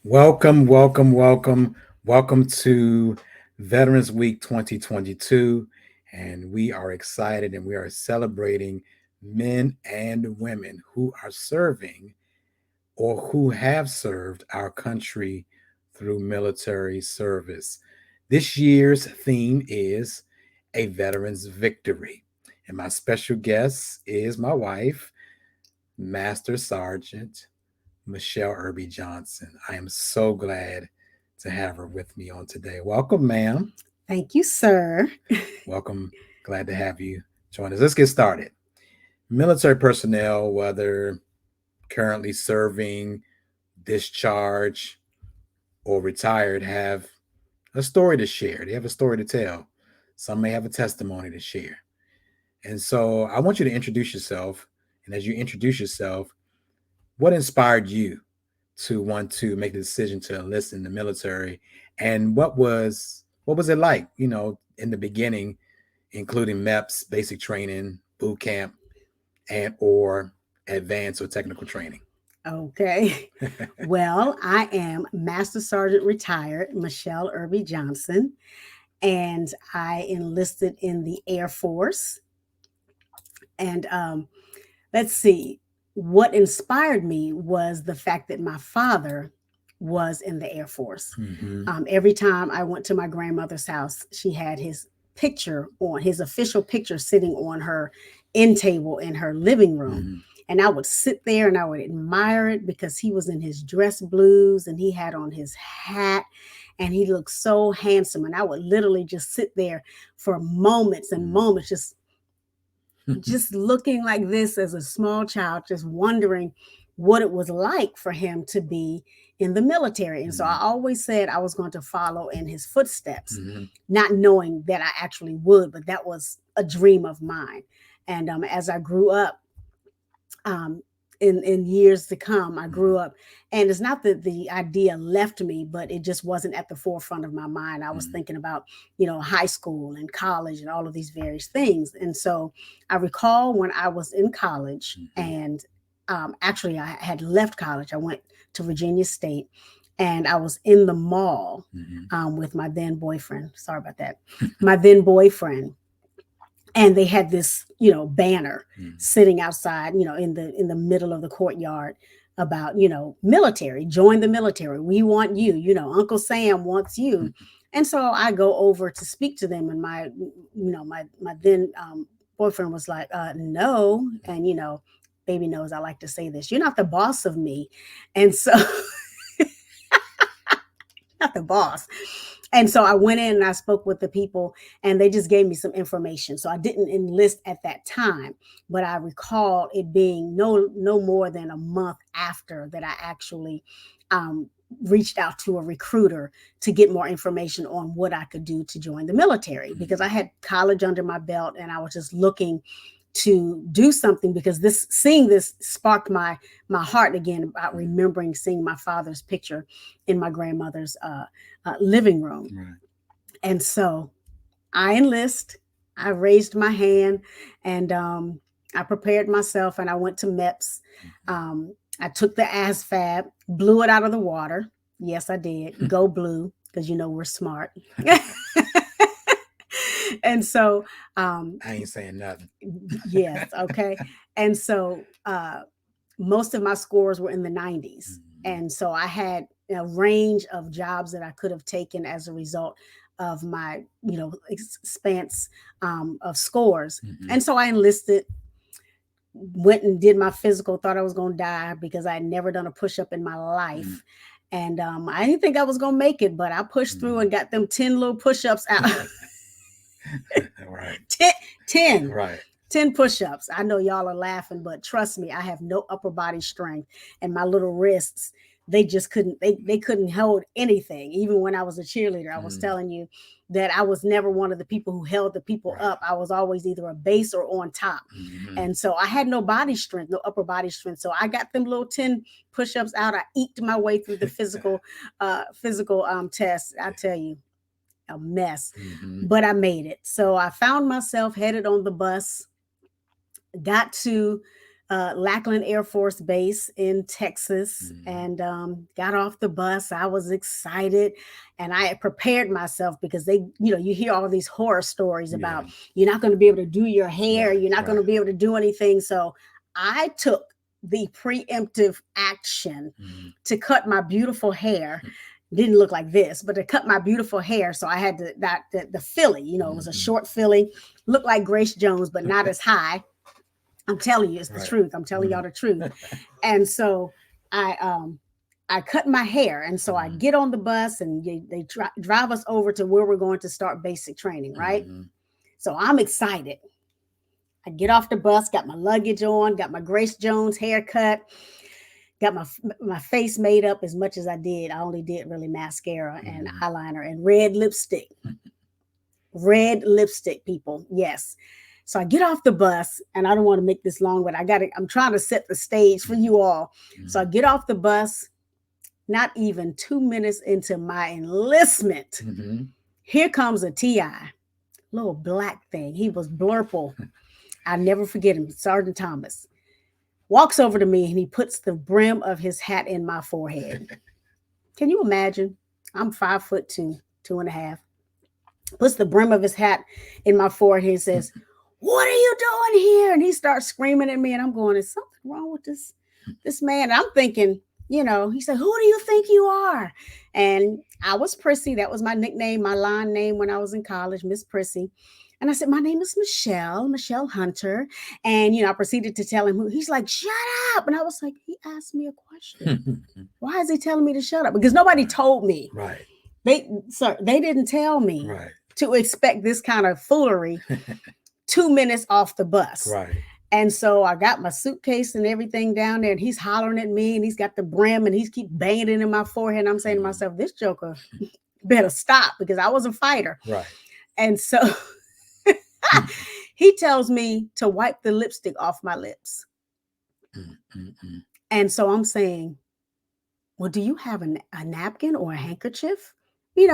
Welcome, welcome, welcome, welcome to Veterans Week 2022. And we are excited and we are celebrating men and women who are serving or who have served our country through military service. This year's theme is a veteran's victory. And my special guest is my wife, Master Sergeant Michele Irby Johnson. I am so glad to have her with me on today. Welcome, ma'am. Thank you, sir. Welcome. Glad to have you join us. Let's get started. Military personnel, whether currently serving, discharged, or retired, have a story to share. They have a story to tell. Some may have a testimony to share. And so I want you to introduce yourself. And as you introduce yourself, what inspired you to want to make the decision to enlist in the military, and what was it like, in the beginning, including MEPS, basic training, boot camp, and or advanced or technical training? Okay. Well, I am Master Sergeant retired Michele Irby Johnson, and I enlisted in the Air Force. And let's see, what inspired me was the fact that my father was in the Air Force. Mm-hmm. Every time I went to my grandmother's house, she had his picture on his official picture sitting on her end table in her living room. Mm-hmm. And I would sit there and I would admire it because he was in his dress blues and he had on his hat and he looked so handsome. And I would literally just sit there for moments and moments, just looking like this as a small child, just wondering what it was like for him to be in the military. And so I always said I was going to follow in his footsteps, Mm-hmm. not knowing that I actually would, but that was a dream of mine. And as I grew up, um, in years to come, I grew up, and it's not that the idea left me, but it just wasn't at the forefront of my mind. I was thinking about, high school and college and all of these various things. And so I recall when I was in college, Mm-hmm. and actually I had left college. I went to Virginia State, and I was in the mall Mm-hmm. with my then boyfriend. Sorry about that. My then boyfriend, and they had this banner Mm-hmm. sitting outside, in the middle of the courtyard about, military, join the military, we want you, Uncle Sam wants you. And so I go over to speak to them, and my then boyfriend was like, no. And baby knows I like to say this, you're not the boss of me. And so not the boss. And so I went in and I spoke with the people, and they just gave me some information. So I didn't enlist at that time, but I recall it being no more than a month after that I actually um, reached out to a recruiter to get more information on what I could do to join the military, because I had college under my belt and I was just looking to do something, because seeing this sparked my heart again about remembering seeing my father's picture in my grandmother's living room. Right. And so I enlist. I raised my hand, and I prepared myself, and I went to MEPS. I took the ASFAB, blew it out of the water. Yes, I did. Go blue, because we're smart. And so I ain't saying nothing. yes, okay. And so most of my scores were in the 90s. Mm-hmm. And so I had a range of jobs that I could have taken as a result of my, expanse of scores. Mm-hmm. And so I enlisted, went and did my physical, thought I was going to die because I had never done a push up in my life. And I didn't think I was going to make it, but I pushed through and got them 10 little push ups out. Right. 10. Right. 10 push-ups. I know y'all are laughing, but trust me, I have no upper body strength, and my little wrists, they just couldn't, they couldn't hold anything. Even when I was a cheerleader, I was telling you that I was never one of the people who held the people up. I was always either a base or on top. Mm-hmm. And so I had no body strength, no upper body strength. So I got them little 10 push-ups out. I eked my way through the physical tests. I tell you, a mess, but I made it. So I found myself headed on the bus, got to Lackland Air Force Base in Texas, Mhm. and got off the bus. I was excited, and I had prepared myself because you hear all these horror stories about Yeah. you're not going to be able to do your hair, Right. you're not going to Right. be able to do anything. So I took the preemptive action Mhm. to cut my beautiful hair. Didn't look like this, but to cut my beautiful hair. So I had the Philly, it was a Mhm. short Philly, looked like Grace Jones, but not as high. I'm telling you, it's the Right. truth. I'm telling y'all the truth. And so I cut my hair, and so I Mhm. get on the bus, and they drive us over to where we're going to start basic training, right? Mhm. So I'm excited. I get off the bus, got my luggage on, got my Grace Jones haircut, got my face made up as much as I did. I only did really mascara and Mhm. eyeliner and red lipstick. Red lipstick, people. Yes. So I get off the bus, and I don't want to make this long, but I'm trying to set the stage for you all. So I Mhm. get off the bus, not even 2 minutes into my enlistment. Mhm. Here comes a TI, little black thing. He was blurple. I never forget him, Sergeant Thomas. Walks over to me, and he puts the brim of his hat in my forehead. Can you imagine? I'm 5'2", 2.5. Puts the brim of his hat in my forehead and says, "What are you doing here?" And he starts screaming at me, and I'm going, "Is something wrong with this man?" And I'm thinking, he said, "Who do you think you are?" And I was Prissy. That was my nickname, my line name when I was in college, Miss Prissy. And I said, "My name is Michelle Hunter." And I proceeded to tell him who. He's like, "Shut up!" And I was like, "He asked me a question. Why is he telling me to shut up?" Because nobody Right. told me. Right. They didn't tell me Right. to expect this kind of foolery 2 minutes off the bus. Right. And so I got my suitcase and everything down there, and he's hollering at me, and he's got the brim, and he's keep banging it in my forehead. And I'm saying to Mhm. myself, this joker better stop, because I was a fighter. Right. And so he tells me to wipe the lipstick off my lips. Mhm. And so I'm saying, "Well, do you have a napkin or a handkerchief?"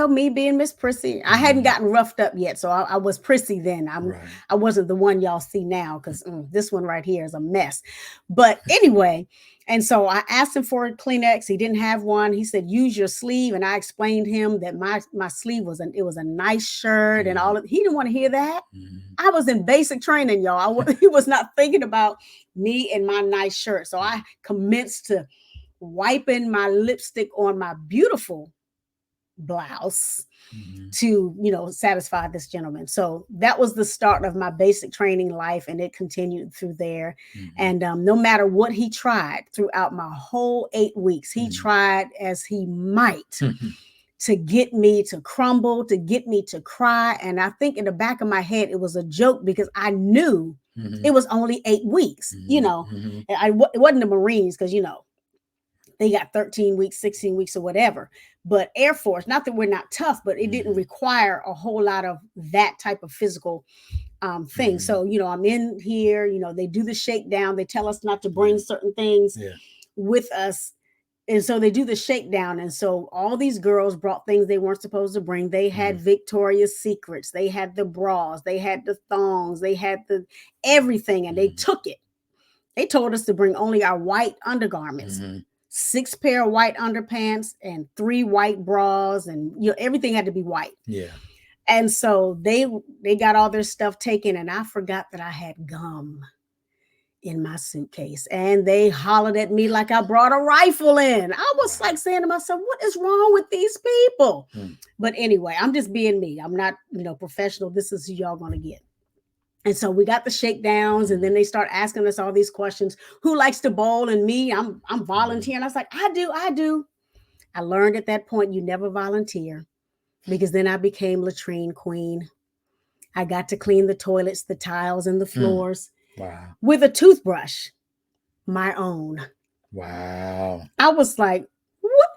Me being Miss Prissy, I hadn't Mhm. gotten roughed up yet, so I was Prissy then. Right. I wasn't the one y'all see now, because this one right here is a mess. But anyway, and so I asked him for a Kleenex. He didn't have one. He said, "Use your sleeve," and I explained him that my sleeve was a nice shirt and all of. He didn't want to hear that. Mhm. I was in basic training, y'all. He was not thinking about me and my nice shirt. So I commenced to wiping my lipstick on my beautiful blouse Mhm. to satisfy this gentleman. So that was the start of my basic training life, and it continued through there. Mhm. And no matter what he tried throughout my whole 8 weeks, he Mhm. tried as he might Mhm. to get me to crumble, to get me to cry. And I think in the back of my head it was a joke, because I knew it Mhm. was only 8 weeks. Mhm. It wasn't the Marines, because they got 13 weeks, 16 weeks, or whatever. But Air Force, not that we're not tough, but it didn't Mhm. require a whole lot of that type of physical thing. Mhm. So, I'm in here, they do the shakedown. They tell us not to bring Yeah. certain things Yeah. with us. And so they do the shakedown. And so all these girls brought things they weren't supposed to bring. They had Mhm. Victoria's Secrets. They had the bras. They had the thongs. They had the everything. And they Mhm. took it. They told us to bring only our white undergarments. Mhm. 6 pair of white underpants and 3 white bras, and everything had to be white. Yeah. And so they got all their stuff taken, and I forgot that I had gum in my suitcase, and they hollered at me like I brought a rifle in. I was Wow. like saying to myself, what is wrong with these people? Mm. But anyway, I'm just being me. I'm not professional. This is who y'all gonna get. And so we got the shakedowns, and then they start asking us all these questions. Who likes to bowl? And me, I'm Mhm. volunteering. I was like, I do. I learned at that point you never volunteer, because then I became latrine queen. I got to clean the toilets, the tiles, and the Mm. floors Wow. with a toothbrush, my own. Wow. I was like, what?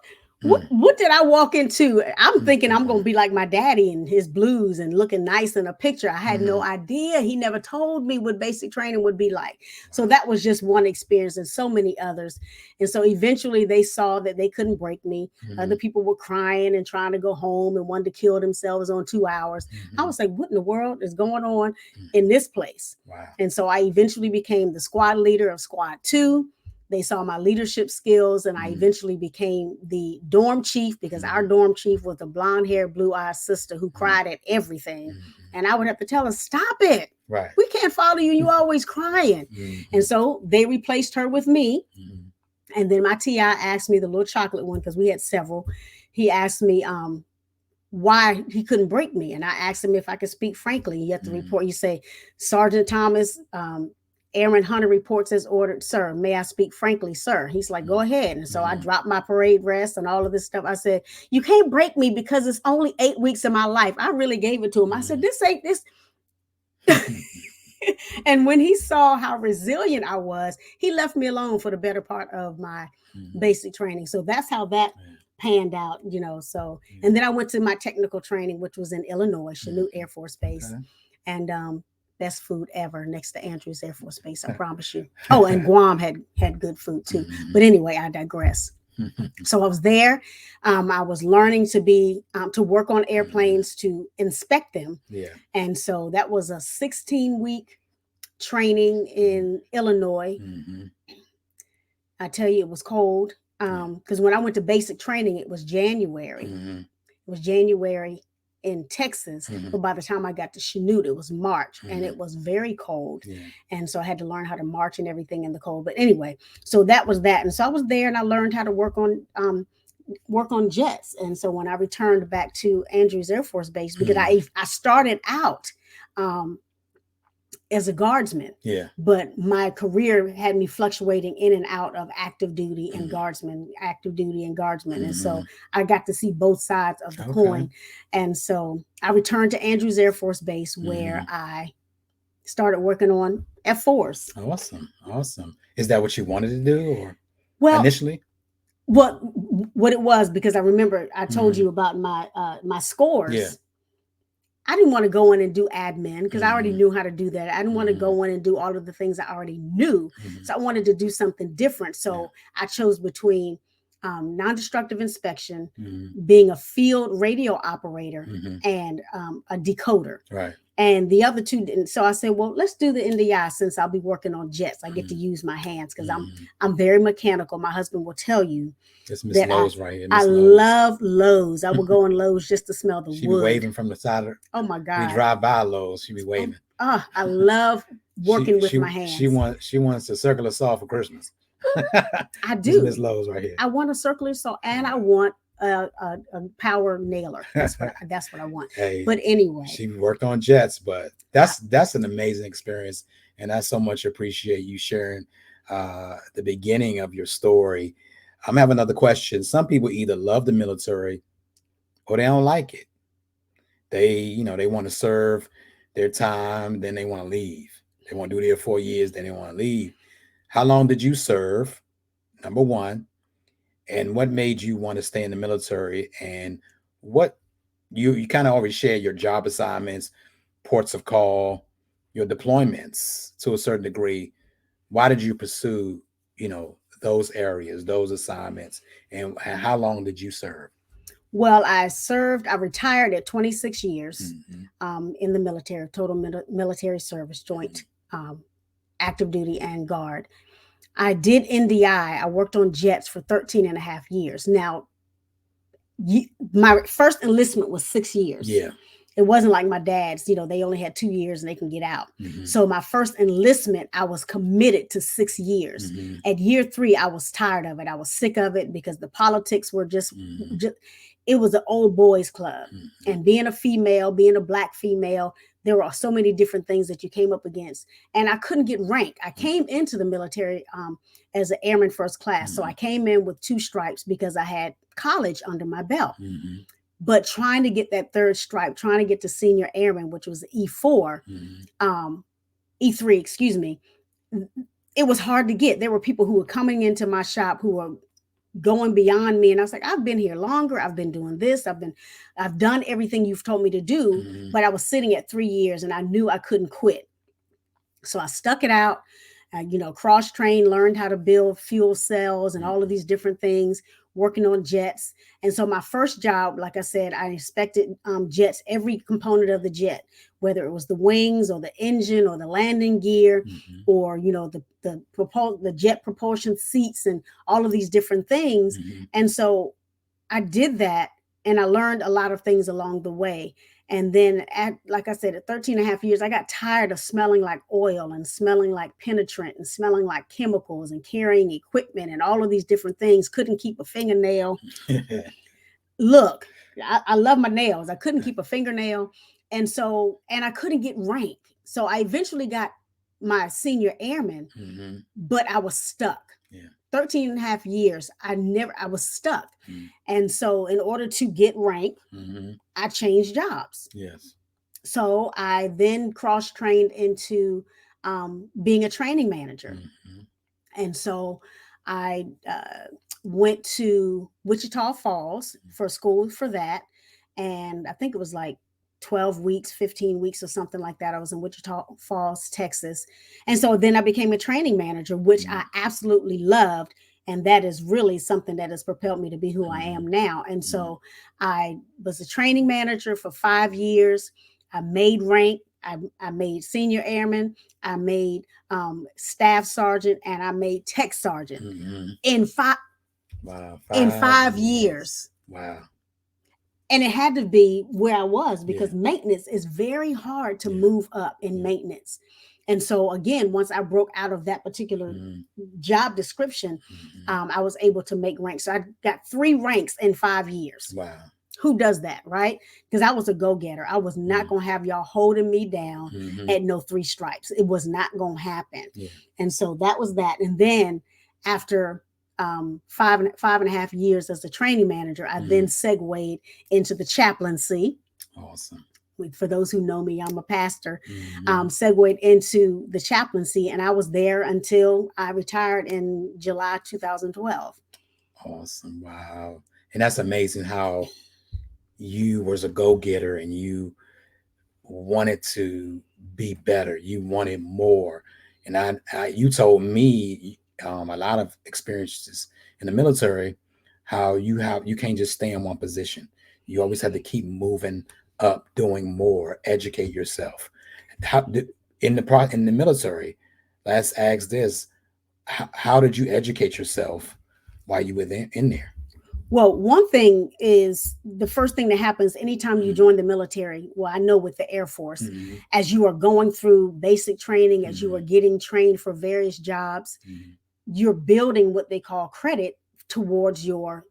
What did I walk into? I'm thinking I'm going to Mm-hmm. be like my daddy in his blues and looking nice in a picture. I had no idea. He never told me what basic training would be like. So that was just one experience and so many others. And so eventually they saw that they couldn't break me. Other people were crying and trying to go home and wanted to kill themselves on 2 hours. I was like, what in the world is going on in this place? Wow. And so I eventually became the squad leader of Squad 2. They saw my leadership skills, and I eventually became the dorm chief because our dorm chief was a blonde haired, blue eyed sister who cried at everything. And I would have to tell her, stop it. Right. We can't follow you. You're always crying. And so they replaced her with me. And then my TI asked me, the little chocolate one, because we had several. He asked me why he couldn't break me. And I asked him if I could speak frankly. You have to report. You say, Sergeant Thomas, Aaron Hunter reports as ordered, sir. May I speak frankly, sir? He's like, go ahead. And so I dropped my parade rest and all of this stuff. I said, you can't break me because it's only 8 weeks of my life. I really gave it to him. I said, this ain't this. And when he saw how resilient I was, he left me alone for the better part of my basic training. So that's how that panned out, So, and then I went to my technical training, which was in Illinois, Chanute Air Force Base. And best food ever next to Andrews Air Force Base, I promise you. Oh, and Guam had good food too. But anyway, I digress. So I was there. I was learning to work on airplanes, to inspect them. Yeah. And so that was a 16-week training in Illinois. I tell you, it was cold. Because when I went to basic training, it was January. It was January in Texas, but by the time I got to Chanute, it was March, and it was very cold. And so I had to learn how to march and everything in the cold. But anyway, so that was that. And so I was there, and I learned how to work on jets. And so when I returned back to Andrews Air Force Base, because I started out as a guardsman. Yeah. But my career had me fluctuating in and out of active duty and guardsman, active duty and guardsman. And so I got to see both sides of the coin. And so I returned to Andrews Air Force Base, where I started working on F4s. Awesome. Is that what you wanted to do, or initially? What it was, because I remember I told you about my scores. Yeah. I didn't want to go in and do admin because I already knew how to do that. I didn't want to go in and do all of the things I already knew. So I wanted to do something different. So I chose between non-destructive inspection, being a field radio operator, and a decoder. Right. And the other two didn't. So I said, well, let's do the NDI since I'll be working on jets. I get to use my hands because I'm very mechanical. My husband will tell you. It's Miss Lowe's right here. I love Lowe's. I would go in Lowe's just to smell the wood. She be waving from the side of her. Oh my God. We drive by Lowe's. She be waving. I love working with my hands. She wants a circular saw for Christmas. I do. Miss Lowe's right here. I want a circular saw, and I want a power nailer. That's what I want. Hey, but anyway, she worked on jets, but that's an amazing experience, and I so much appreciate you sharing the beginning of your story. I'm having another question. Some people either love the military or they don't like it. They want to serve their time, then they want to leave. They want to do their 4 years, then they want to leave. How long did you serve? Number one. And what made you want to stay in the military? And what you kind of already shared your job assignments, ports of call, your deployments to a certain degree. Why did you pursue, those areas, those assignments, and how long did you serve? Well, I retired at 26 years in the military, total military service, joint active duty and guard. I did NDI. I worked on jets for 13 and a half years. Now, my first enlistment was 6 years. Yeah. It wasn't like my dad's, they only had 2 years and they can get out. So my first enlistment, I was committed to 6 years. At year 3, I was tired of it. I was sick of it because the politics were just it was an old boys club. And being a female, being a Black female, there were so many different things that you came up against. And I couldn't get rank. I came into the military as an airman first class. So I came in with 2 stripes because I had college under my belt. But trying to get that 3rd stripe, trying to get to senior airman, which was E4, E3, excuse me, it was hard to get. There were people who were coming into my shop who were going beyond me. And I was like, I've been here longer. I've been doing this. I've done everything you've told me to do. Mhm. But I was sitting at 3 years and I knew I couldn't quit. So I stuck it out. Cross trained, learned how to build fuel cells and all of these different things, working on jets. And so my first job, like I said, I inspected jets, every component of the jet, whether it was the wings or the engine or the landing gear, Mhm. or the jet propulsion seats and all of these different things. Mhm. And so I did that, and I learned a lot of things along the way. And then like I said, at 13 and a half years, I got tired of smelling like oil and smelling like penetrant and smelling like chemicals and carrying equipment and all of these different things. Couldn't keep a fingernail. Look, I love my nails. I couldn't keep a fingernail. And I couldn't get rank. So I eventually got my senior airman, Mhm. but I was stuck. Yeah. 13 and a half years, I was stuck. Mhm. And so in order to get rank, Mhm. I changed jobs. Yes. So I then cross trained into being a training manager. Mhm. And so I went to Wichita Falls for school for that. And I think it was like 12 weeks, 15 weeks, or something like that. I was in Wichita Falls, Texas. And so then I became a training manager, which I absolutely loved. And that is really something that has propelled me to be who I am now. And so I was a training manager for 5 years. I made rank. I made senior airman. I made staff sergeant, and I made tech sergeant Mhm. in five Wow. in 5 five years. years. Wow. And it had to be where I was, because Yeah. maintenance is very hard to Yeah. move up in Yeah. maintenance. And so again, once I broke out of that particular Mhm. job description, Mhm. I was able to make ranks. So I got 3 ranks in 5 years. Wow. Who does that, right? Because I was a go-getter. I was not going to have y'all holding me down Mhm. at no 3 stripes. It was not going to happen. Yeah. And so that was that. And then after five and a half years as a training manager, I then segued into the chaplaincy. Awesome. For those who know me, I'm a pastor. Mhm. Segued into the chaplaincy, and I was there until I retired in July 2012. Awesome. Wow. And that's amazing how you was a go-getter and you wanted to be better. You wanted more. And you told me a lot of experiences in the military, how you can't just stay in one position. You always have to keep moving up, doing more, educate yourself. How did in the military? Let's ask this: how did you educate yourself while you were in there? Well, one thing is, the first thing that happens anytime you Mhm. join the military, well, I know with the Air Force, Mhm. as you are going through basic training, as you are Mhm. getting trained for various jobs, Mhm. you're building what they call credit towards your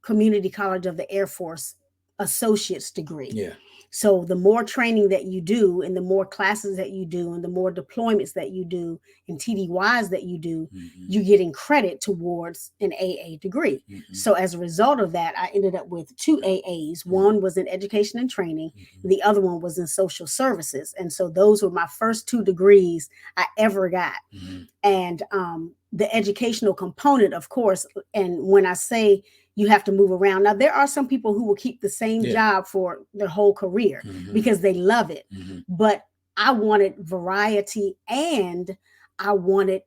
community college of the Air Force associate's degree. Yeah. So the more training that you do, and the more classes that you do, and the more deployments that you do, and TDYs that you do, Mhm. you're getting credit towards an AA degree. Mhm. So as a result of that, I ended up with 2 AAs. One was in education and training, Mhm. and the other one was in social services. And so those were my first 2 degrees I ever got. Mhm. And the educational component, of course. And when I say you have to move around, now there are some people who will keep the same Yeah. job for their whole career Mhm. because they love it. Mhm. But I wanted variety, and I wanted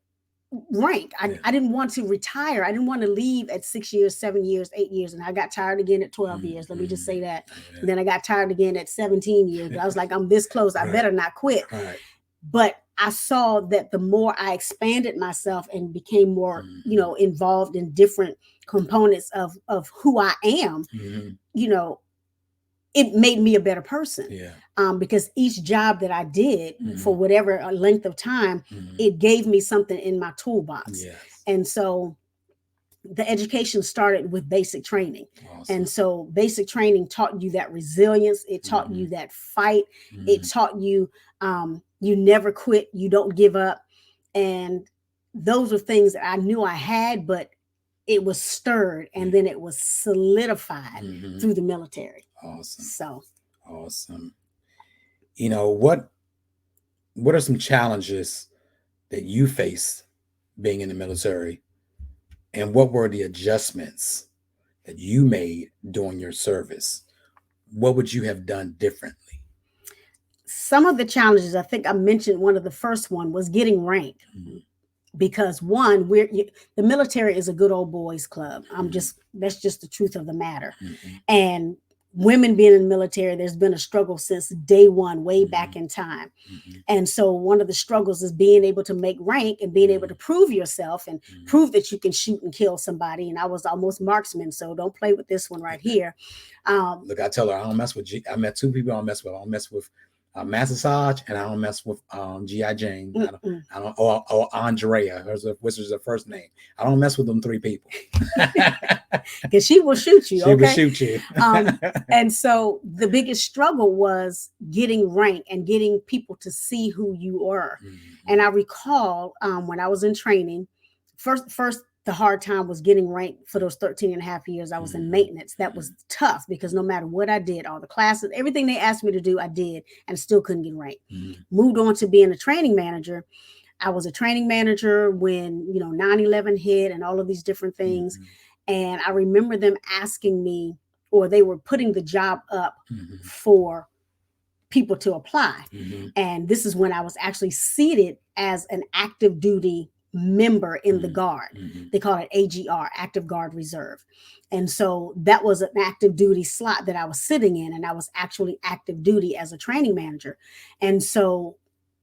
rank. Yeah. I didn't want to retire. I didn't want to leave at 6 years, 7 years, 8 years. And I got tired again at 12 years. Let me just say that. Yeah. And then I got tired again at 17 years. But I was like, I'm this close. I Right. better not quit. Right. But I saw that the more I expanded myself and became more, involved in different components of who I am, Mhm. you know, it made me a better person. Yeah. Because each job that I did for Mhm. whatever length of time, Mhm. it gave me something in my toolbox. Yes. And so the education started with basic training. Awesome. And so basic training taught you that resilience. It taught you that fight. It Mhm. taught you you never quit, you don't give up. And those are things that I knew I had, but it was stirred, and then it was solidified Mhm. through the military. Awesome. So Awesome. What are some challenges that you face being in the military, And what were the adjustments that you made during your service? What would you have done differently? Some of the challenges, I think I mentioned one of the first one was getting rank. Mm-hmm. Because one, the military is a good old boys club. Mm-hmm. That's just the truth of the matter. Mm-hmm. And women being in the military, there's been a struggle since day one, way back in time. Mm-hmm. And so one of the struggles is being able to make rank and being able to prove yourself and prove that you can shoot and kill somebody. And I was almost marksman, so don't play with this one right here. Look, I tell her I don't mess with I met two people I don't mess with. I don't mess with MSgt, and I don't mess with G.I. Jane. I don't or Andrea, which is her first name. I don't mess with them three people. Because she will shoot you. She will shoot you. And so the biggest struggle was getting rank and getting people to see who you were. Mm-hmm. And I recall when I was in training, first the hard time was getting ranked for those 13 and a half years I was in maintenance. That was tough because no matter what I did, all the classes, everything they asked me to do, I did and still couldn't get ranked. Moved on to being a training manager. I was a training manager when, 9/11 hit and all of these different things. And I remember them asking me, or they were putting the job up for people to apply. And this is when I was actually seated as an active duty member in the Guard. They call it AGR, Active Guard Reserve. And so that was an active duty slot that I was sitting in, and I was actually active duty as a training manager. And so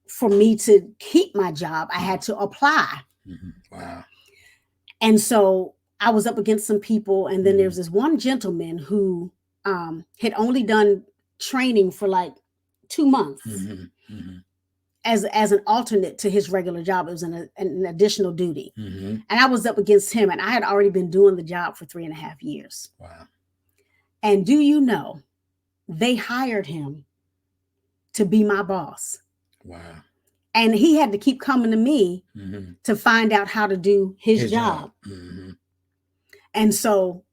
for me to keep my job, I had to apply. Wow. And so I was up against some people, and then there's this one gentleman who had only done training for like 2 months. As an alternate to his regular job. It was an additional duty. And I was up against him, and I had already been doing the job for 3.5 years. Wow. And do you know, they hired him to be my boss. Wow. And he had to keep coming to me to find out how to do his job. And so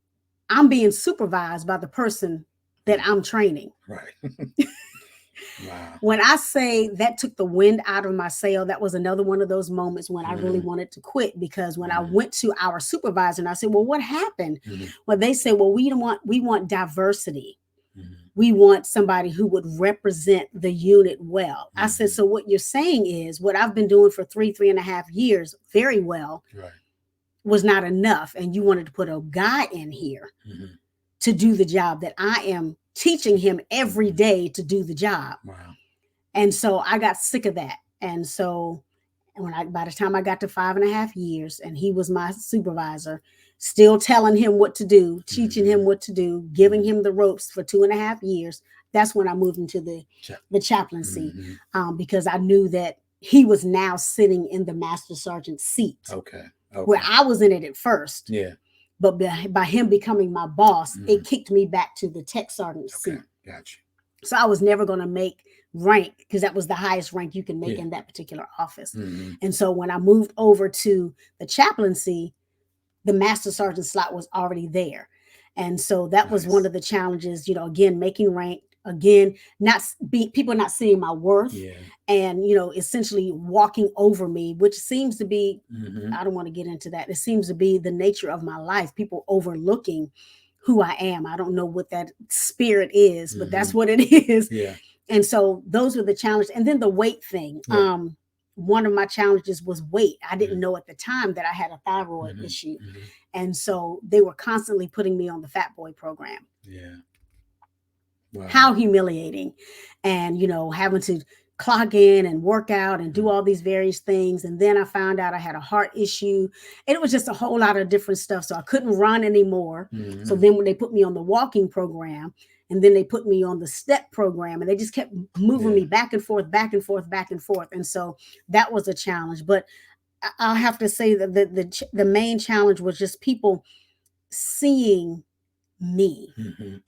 I'm being supervised by the person that I'm training. Right. Wow. When I say that took the wind out of my sail, that was another one of those moments when I really wanted to quit, because when I went to our supervisor and I said, well, what happened? Well, they said, well, we want diversity. We want somebody who would represent the unit well. I said, so what you're saying is what I've been doing for 3.5 years very well was not enough. And you wanted to put a guy in here to do the job that I am teaching him every day to do the job. Wow. And so I got sick of that. And so by the time I got to 5.5 years and he was my supervisor, still telling him what to do, teaching him what to do, giving him the ropes for 2.5 years, that's when I moved into the chaplaincy, because I knew that he was now sitting in the master sergeant seat. Okay. Where I was in it at first. Yeah. But by him becoming my boss, it kicked me back to the tech sergeant seat. Gotcha. So I was never going to make rank, because that was the highest rank you can make in that particular office. And so when I moved over to the chaplaincy, the master sergeant slot was already there. And so that was one of the challenges, again, making rank, again, people not seeing my worth and, essentially walking over me, which seems to be, I don't want to get into that. It seems to be the nature of my life, people overlooking who I am. I don't know what that spirit is, but that's what it is. Yeah. And so those were the challenges. And then the weight thing. One of my challenges was weight. I didn't know at the time that I had a thyroid issue. And so they were constantly putting me on the Fat Boy program. Yeah. Wow. How humiliating. And, having to clock in and work out and do all these various things. And then I found out I had a heart issue. And it was just a whole lot of different stuff. So I couldn't run anymore. So then when they put me on the walking program, and then they put me on the step program, and they just kept moving me back and forth, back and forth, back and forth. And so that was a challenge. But I'll have to say that the main challenge was just people seeing me.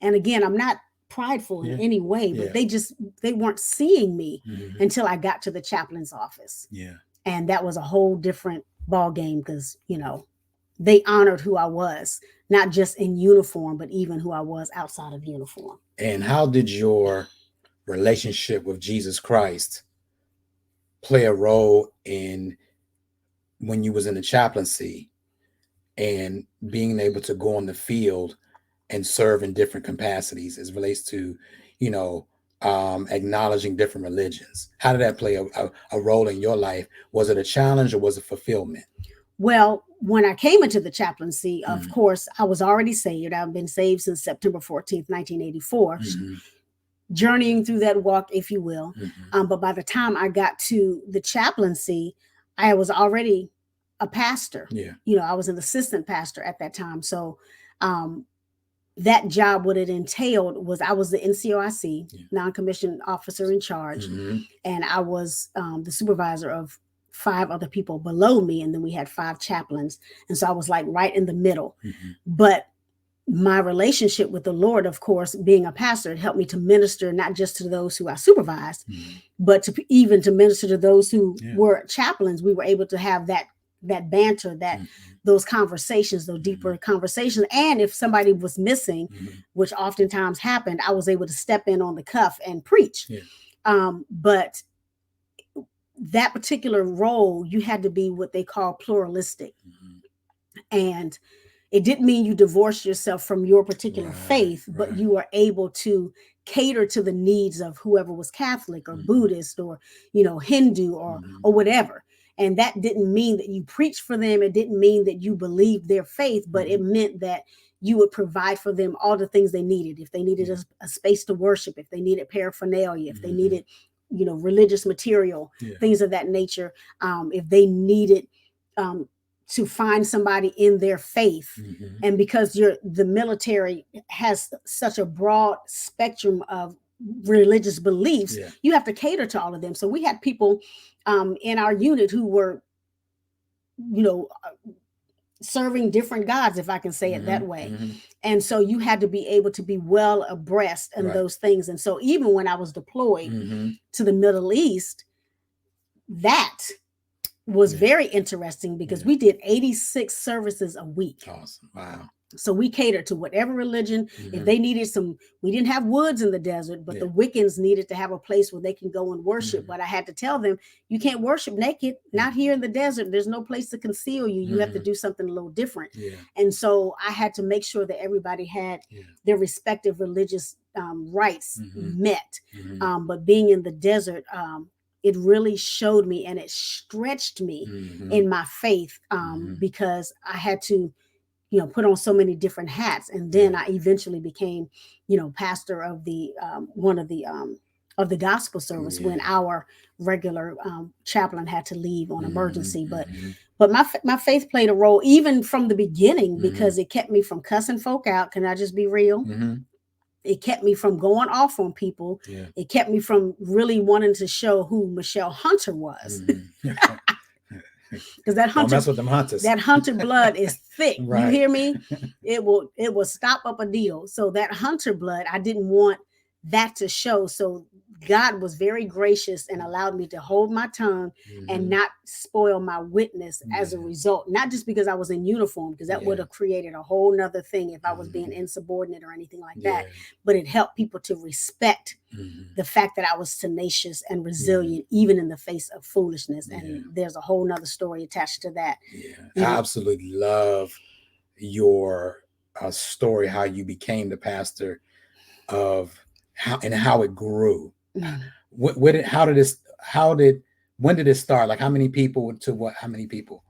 And again, I'm not prideful in any way, but they weren't seeing me until I got to the chaplain's office. Yeah. And that was a whole different ball game, because, they honored who I was, not just in uniform, but even who I was outside of uniform. And how did your relationship with Jesus Christ play a role in when you was in the chaplaincy, and being able to go on the field and serve in different capacities as relates to, you know, acknowledging different religions. How did that play a role in your life? Was it a challenge or was it fulfillment? Well, when I came into the chaplaincy, of Mm-hmm. course, I was already saved. I've been saved since September 14th, 1984, Mm-hmm. journeying through that walk, if you will. Mm-hmm. But by the time I got to the chaplaincy, I was already a pastor. Yeah. I was an assistant pastor at that time. So um, that job, what it entailed was I was the NCOIC, Yeah. non-commissioned officer in charge, Mm-hmm. and I was the supervisor of 5 other people below me, and then we had 5 chaplains, and so I was like right in the middle. Mm-hmm. But my relationship with the Lord, of course, being a pastor, it helped me to minister not just to those who I supervised, Mm-hmm. but even to minister to those who Yeah. were chaplains. We were able to have that banter, that Mm-hmm. those conversations, those deeper conversations. And if somebody was missing, Mm-hmm. which oftentimes happened, I was able to step in on the cuff and preach. Yeah. But that particular role, you had to be what they call pluralistic. Mm-hmm. And it didn't mean you divorced yourself from your particular Right, faith, but right. you were able to cater to the needs of whoever was Catholic or Mhm. Buddhist or, Hindu or Mhm. or whatever. And that didn't mean that you preached for them. It didn't mean that you believed their faith, but it meant that you would provide for them all the things they needed. If they needed a space to worship, if they needed paraphernalia, if they needed, religious material, Yeah. things of that nature, if they needed to find somebody in their faith. Mhm. And because the military has such a broad spectrum of religious beliefs, Yeah. you have to cater to all of them. So we had people in our unit who were, serving different gods, if I can say it that way. Mhm. And so you had to be able to be well abreast in Right. those things. And so even when I was deployed Mhm. to the Middle East, that was Yeah. very interesting because Yeah. we did 86 services a week. Awesome. Wow. So we catered to whatever religion. If Mhm. they needed we didn't have woods in the desert, but Yeah. the Wiccans needed to have a place where they can go and worship. Mhm. But I had to tell them, you can't worship naked, not here in the desert. There's no place to conceal you. You have to Mhm. do something a little different. Yeah. And so I had to make sure that everybody had Yeah. their respective religious rights Mhm. met. Mhm. But being in the desert, it really showed me and it stretched me Mhm. in my faith Mhm. because I had to put on so many different hats. And then Yeah. I eventually became, pastor of the one of the gospel service when Yeah. our regular chaplain had to leave on emergency. Mhm. But my faith played a role even from the beginning Mhm. because it kept me from cussing folk out. Can I just be real? Mhm. It kept me from going off on people. Yeah. It kept me from really wanting to show who Michelle Hunter was. Mhm. Because that Don't hunter, mess with them hunters. that hunter blood is thick. You Right. hear me? It will stop up a deal. So that hunter blood, I didn't want that to show. So God was very gracious and allowed me to hold my tongue and Mhm. not spoil my witness as a Yeah. result. Not just because I was in uniform, because that would Yeah. have created a whole nother thing if I was being Mhm. insubordinate or anything like Yeah. that. But it helped people to respect Mhm. the fact that I was tenacious and resilient, even in the face of foolishness. And Yeah. there's a whole nother story attached to that. Yeah. You I know, absolutely love your story, how you became the pastor of how it grew. What did how did this how did when did it start? Like how many people to what? How many people?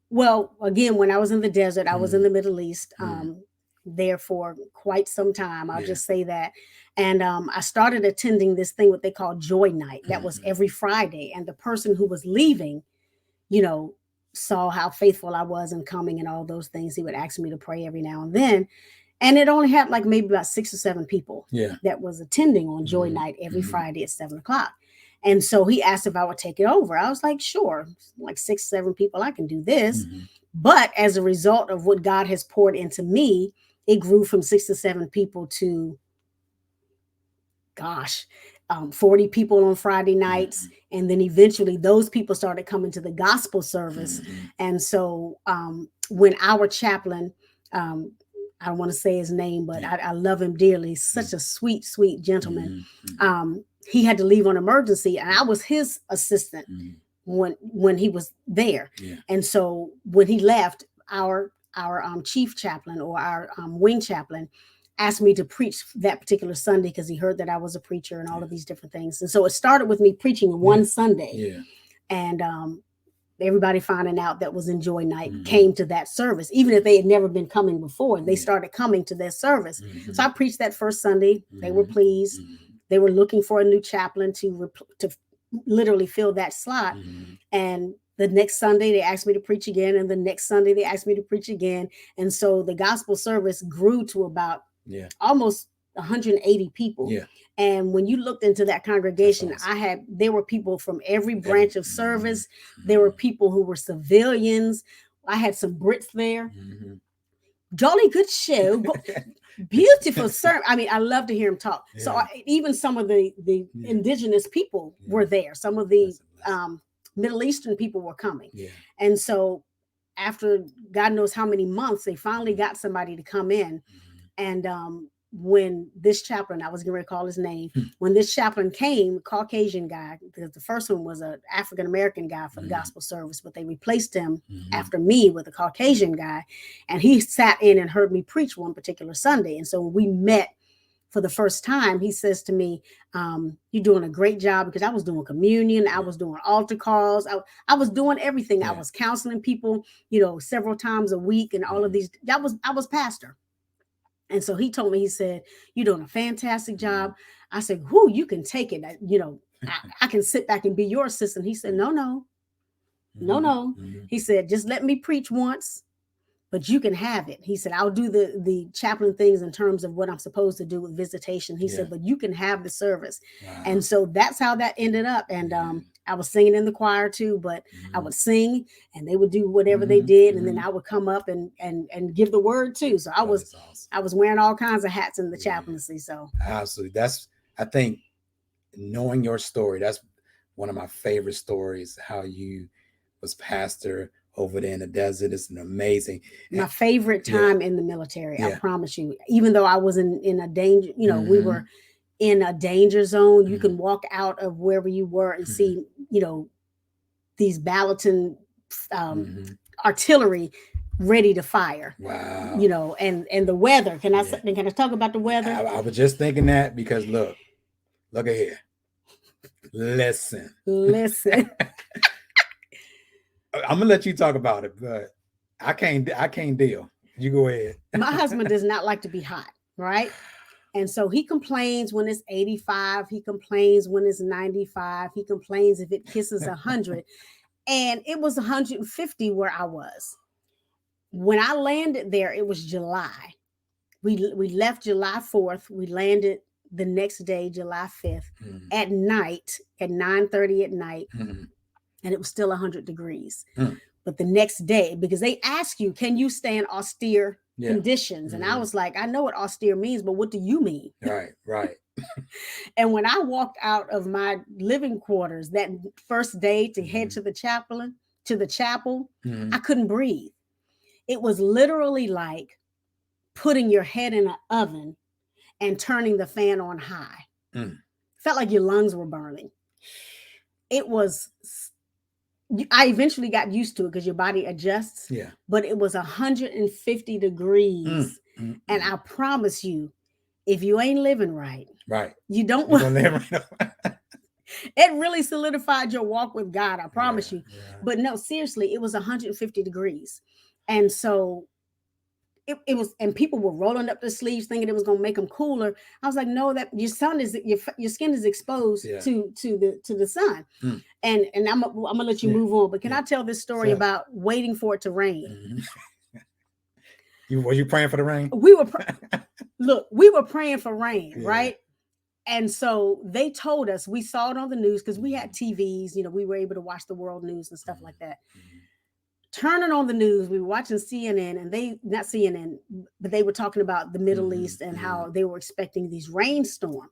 Well, again, when I was in the desert, I was in Mm. the Middle East, Mm. there for quite some time. I'll Yeah. just say that. And I started attending this thing, what they call Joy Night. That was Mhm. every Friday. And the person who was leaving, you know, saw how faithful I was in coming and all those things. He would ask me to pray every now and then. And it only had like maybe about 6 or 7 people Yeah. that was attending on Joy Mhm. Night every Mhm. Friday at 7 o'clock. And so he asked if I would take it over. I was like, sure, like 6, 7 people, I can do this. Mhm. But as a result of what God has poured into me, it grew from 6 to 7 people to, gosh, 40 people on Friday nights. Mhm. And then eventually those people started coming to the gospel service. Mhm. And so when our chaplain, I don't want to say his name, but Yeah. I love him dearly. He's such a sweet, sweet gentleman. Mhm. He had to leave on emergency, and I was his assistant Mhm. when he was there. Yeah. And so when he left, our chief chaplain or our wing chaplain asked me to preach that particular Sunday because he heard that I was a preacher and all of these different things. And so it started with me preaching one Sunday. Yeah. And everybody finding out that was Enjoy Night came to that service. Even if they had never been coming before, they started coming to their service. So I preached that first Sunday. They were pleased. They were looking for a new chaplain to literally fill that slot. And the next Sunday, they asked me to preach again. And the next Sunday, they asked me to preach again. And so the gospel service grew to about almost 180 people. Yeah. And when you looked into that congregation, awesome. There were people from every branch of service. There were people who were civilians. I had some Brits there. Jolly good show. Beautiful sermon. I mean, I love to hear him talk. Yeah. So even some of the indigenous people were there. Some of the Middle Eastern people were coming. Yeah. And so after God knows how many months, they finally got somebody to come in. And when this chaplain, I was going to call his name, when this chaplain came, Caucasian guy, because the first one was an African-American guy for the gospel service, but they replaced him after me with a Caucasian guy. And he sat in and heard me preach one particular Sunday. And so when we met for the first time, he says to me, you're doing a great job, because I was doing communion. I was doing altar calls. I was doing everything. I was counseling people, several times a week and all of these. I was pastor. And so he told me, he said, you're doing a fantastic job. I said, whoo, you can take it. I can sit back and be your assistant. He said, no. He said, just let me preach once, but you can have it. He said, I'll do the chaplain things in terms of what I'm supposed to do with visitation. He said, but you can have the service. Wow. And so that's how that ended up. And I was singing in the choir too, but I would sing and they would do whatever they did. And then I would come up and give the word too. So I was wearing all kinds of hats in the chaplaincy. So absolutely. I think knowing your story, that's one of my favorite stories, how you was pastor over there in the desert. Is an amazing. My favorite time in the military, I promise you, even though I was in a danger, we were in a danger zone. You can walk out of wherever you were and see, these Ballatin artillery ready to fire. Wow. And the weather. Can I talk about the weather? I was just thinking that, because look at here. Listen. I'm gonna let you talk about it, but I can't deal. You go ahead. My husband does not like to be hot, right? And so he complains when it's 85. He complains when it's 95. He complains if it kisses 100. And it was 150 where I was. When I landed there, it was July. We left July 4th. We landed the next day, July 5th, at night, at 9:30 at night. And it was still 100 degrees. But the next day, because they ask you, can you stay in austere conditions? And I was like, I know what austere means, but what do you mean? Right. And when I walked out of my living quarters that first day to head to the chapel, I couldn't breathe. It was literally like putting your head in an oven and turning the fan on high. Felt like your lungs were burning. It was, I eventually got used to it because your body adjusts. Yeah. But it was 150 degrees. And I promise you, if you ain't living right, you don't want to live right. It really solidified your walk with God. I promise you. Yeah. But no, seriously, it was 150 degrees. And so it was, and people were rolling up their sleeves thinking it was going to make them cooler. I was like, no, that your skin is exposed to the sun. And I'm gonna let you move on. But can I tell this story about waiting for it to rain? Were you praying for the rain? We were praying for rain, right? And so they told us, we saw it on the news because we had TVs, we were able to watch the world news and stuff like that. Turning on the news, we were watching CNN, and not CNN, but they were talking about the Middle East and how they were expecting these rainstorms.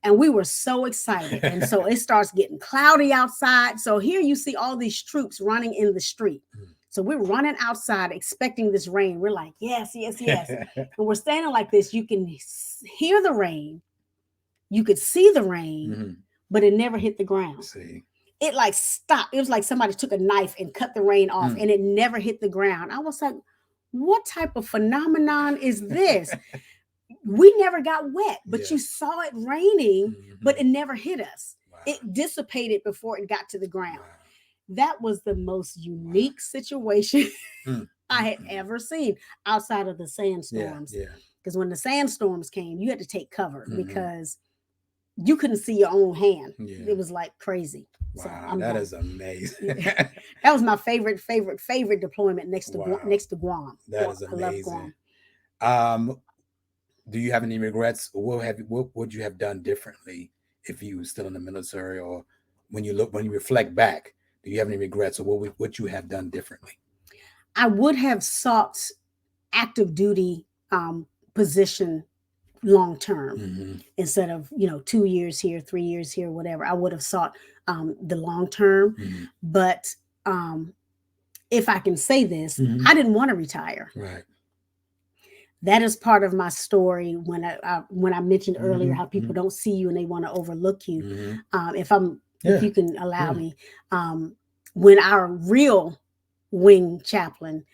And we were so excited. And so it starts getting cloudy outside. So here you see all these troops running in the street. So we're running outside expecting this rain. We're like, yes. And we're standing like this. You can hear the rain. You could see the rain, but it never hit the ground. It like stopped. It was like somebody took a knife and cut the rain off, and it never hit the ground. I was like, what type of phenomenon is this? We never got wet, but Yeah. you saw it raining, but Mhm. it never hit us. Wow. It dissipated before it got to the ground. Wow. That was the most unique situation Mm, I had mm. ever seen outside of the Yeah, sandstorms. yeah. Because when the sandstorms came, you had to take cover Mhm. because you couldn't see your own hand. Yeah. It was like crazy. So Wow, I'm that done. is amazing. Yeah. That was my favorite deployment next to Wow, next to Guam. that is I love amazing. Guam. Do you have any regrets? What would you have done differently if you were still in the military, or when you reflect back? Do you have any regrets, or what you have done differently? I would have sought active duty position long term Mm-hmm. instead of 2 years here, 3 years here, whatever. I would have sought the long term, Mm-hmm. but if I can say this, Mm-hmm. I didn't want to retire. Right. That is part of my story when I mentioned earlier Mm-hmm. how people don't see you and they want to overlook you. Mm-hmm. If Yeah. you can allow Yeah. me, when our real wing chaplain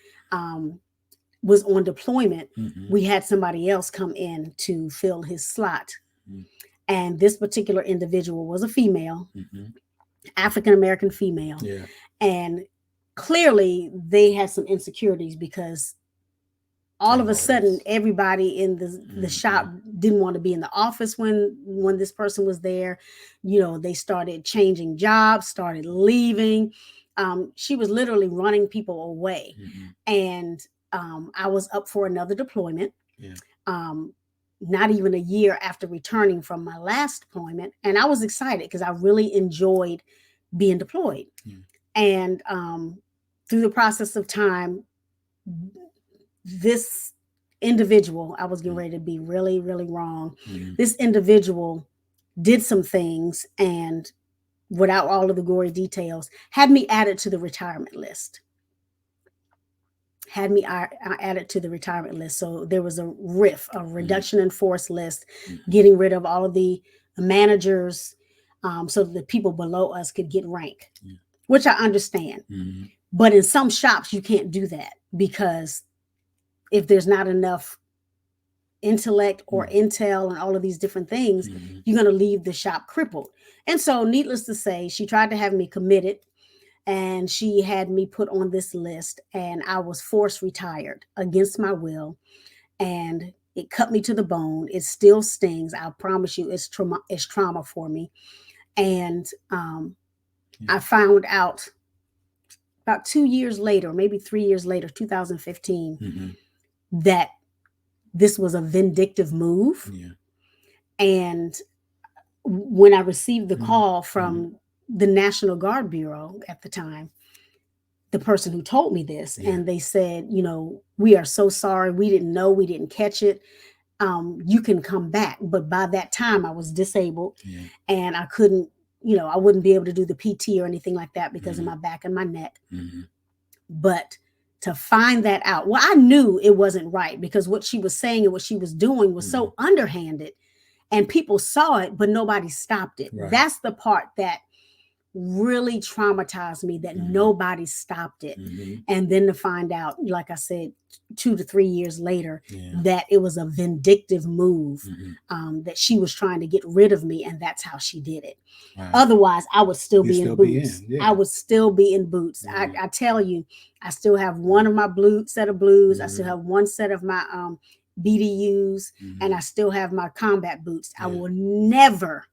was on deployment, Mm-hmm. we had somebody else come in to fill his slot. Mm-hmm. And this particular individual was a female, Mm-hmm. African American female. Yeah. And clearly they had some insecurities because all of a sudden everybody in the shop didn't want to be in the office when this person was there. They started changing jobs, started leaving. She was literally running people away. Mm-hmm. And I was up for another deployment. Yeah. Not even a year after returning from my last deployment, and I was excited because I really enjoyed being deployed. Yeah. And through the process of time, this individual, I was getting ready to be really, really wrong. Mm-hmm. This individual did some things, and without all of the gory details, had me added to the retirement list. So there was a RIF, a reduction in force list, getting rid of all of the managers, so that the people below us could get rank, which I understand. Mm-hmm. But in some shops, you can't do that because if there's not enough intellect or intel and all of these different things, you're going to leave the shop crippled. And so, needless to say, she tried to have me committed, and she had me put on this list, and I was forced retired against my will, and it cut me to the bone. It still stings. I promise you, it's trauma for me. And I found out about 2 years later, maybe 3 years later, 2015, that this was a vindictive move. And when I received the call from the National Guard Bureau at the time, the person who told me this, and they said, we are so sorry. We didn't know, we didn't catch it. You can come back. But by that time I was disabled and I couldn't, I wouldn't be able to do the PT or anything like that because of my back and my neck. But to find that out, well, I knew it wasn't right because what she was saying and what she was doing was so underhanded, and people saw it, but nobody stopped it. Right. That's the part that really traumatized me, that nobody stopped it. And then to find out, like I said, 2 to 3 years later, that it was a vindictive move, that she was trying to get rid of me, and that's how she did it. Wow. Otherwise, I would still be in boots. I would still be in boots. I tell you, I still have one of my blue set of blues. I still have one set of my BDUs, and I still have my combat boots. I will never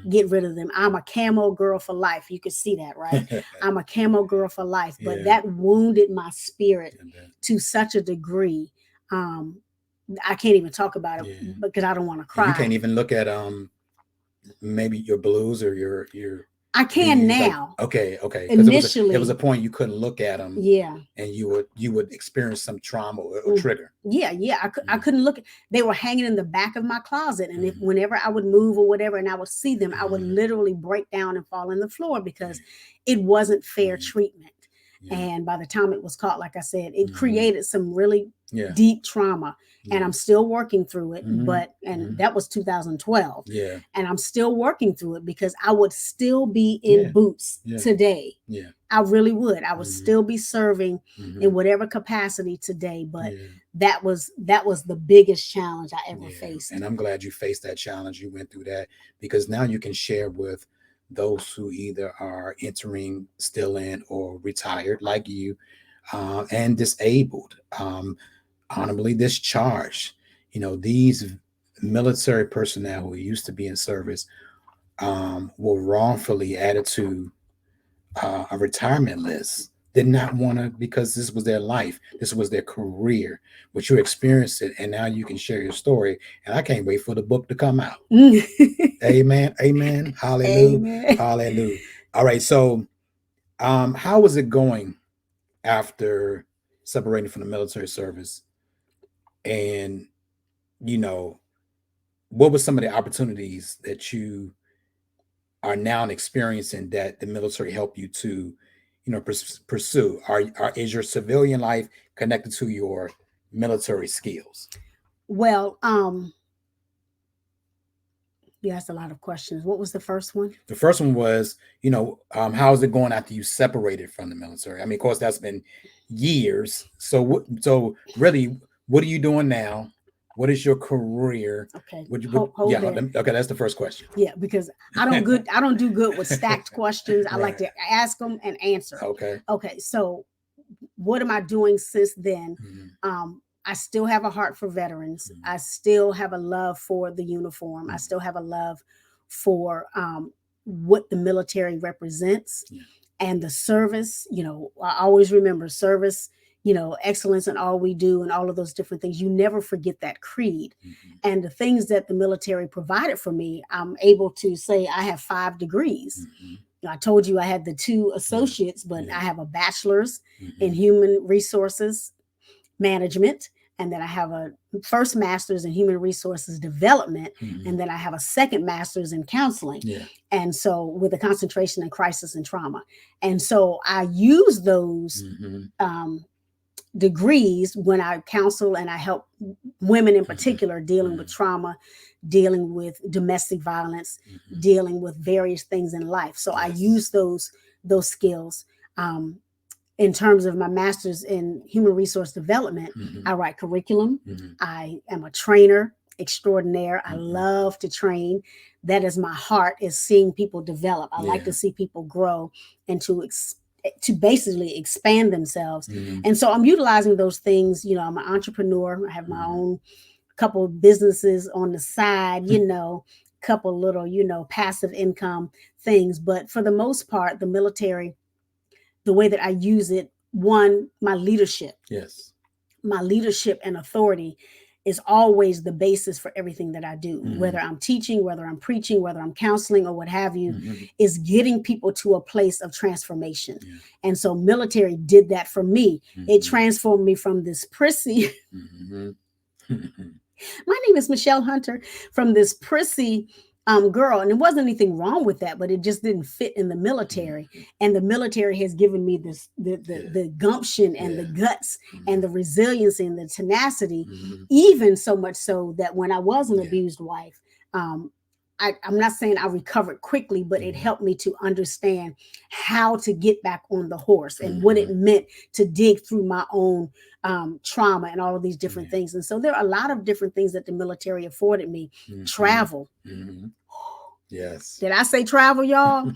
get rid of them. I'm a camo girl for life. You can see that, right? I'm a camo girl for life. But that wounded my spirit to such a degree. I can't even talk about it because I don't want to cry. You can't even look at maybe your blues or your I can now. Like, okay. Initially, there was a point you couldn't look at them. Yeah. And you would experience some trauma or trigger. Yeah. I couldn't look. They were hanging in the back of my closet, and if whenever I would move or whatever, and I would see them, I would literally break down and fall on the floor because it wasn't fair treatment. And by the time it was caught, like I said, it created some really deep trauma. And I'm still working through it. But that was 2012. And I'm still working through it because I would still be in boots today. I really would. I would Mhm. still be serving Mhm. in whatever capacity today, but Yeah. that was the biggest challenge I ever Yeah. faced. And I'm glad you faced that challenge. You went through that because now you can share with those who either are entering, still in, or retired, like you, and disabled, honorably discharged. These military personnel who used to be in service were wrongfully added to a retirement list. Did not want to because this was their life, this was their career, but you experienced it, and now you can share your story. And I can't wait for the book to come out. Amen. Amen. Hallelujah. Amen. Hallelujah. All right. So, how was it going after separating from the military service? And you know, what were some of the opportunities that you are now experiencing that the military helped you to, pursue? Is your civilian life connected to your military skills? Well, you asked a lot of questions. What was the first one? The first one was, how is it going after you separated from the military? I mean, of course, that's been years. So really, what are you doing now? What is your career? Okay, Yeah, hold there. okay, that's the first question. Yeah, because I don't do good with stacked questions. I like Right. to ask them and answer. Okay. Okay, so what am I doing since then? Mhm. I still have a heart for veterans. Mhm. I still have a love for the uniform. I Mhm. still have a love for what the military represents Yeah. and the service. I always remember service, excellence in all we do and all of those different things. You never forget that creed. Mhm. And the things that the military provided for me, I'm able to say I have 5 degrees. Mhm. I told you I had the 2 Yeah. associates, but Yeah. I have a bachelor's in Mhm. human resources management, and then I have a first master's in human resources development, Mhm. and then I have a second master's in counseling. Yeah. And so with a concentration in crisis and trauma. And so I use those Mhm. degrees when I counsel and I help women in particular dealing with Mhm. trauma, dealing with domestic violence, Mhm. dealing with various things in life. So I Yes. use those skills. In terms of my master's in human resource development, Mhm. I write curriculum. Mhm. I am a trainer extraordinaire. I Mhm. love to train. That is my heart, is seeing people develop. I like Yeah. to see people grow and to basically expand themselves. Mhm. And so I'm utilizing those things. I'm an entrepreneur. I have my Mhm. own couple of businesses on the side, couple little, passive income things. But for the most part, the military, the way that I use it, one, Yes. my leadership and authority is always the basis for everything that I do, Mhm. whether I'm teaching, whether I'm preaching, whether I'm counseling or what have you, Mhm. is getting people to a place of transformation. Yeah. And so military did that for me. It Mhm. transformed me from this prissy, Mhm. my name is Michelle Hunter, from this prissy girl. And it wasn't anything wrong with that, but it just didn't fit in the military. Mhm. And the military has given me this Yeah. the gumption and the Yeah. guts and Mhm. the resiliency and the tenacity, Mhm. even so much so that when I was an Yeah. abused wife, um, I'm not saying I recovered quickly, but it Mhm. helped me to understand how to get back on the horse and what it Mhm. meant to dig through my own trauma and all of these different Yeah. things. And so there are a lot of different things that the military afforded me. Mhm. Travel. Mhm. Yes. Did I say travel, y'all?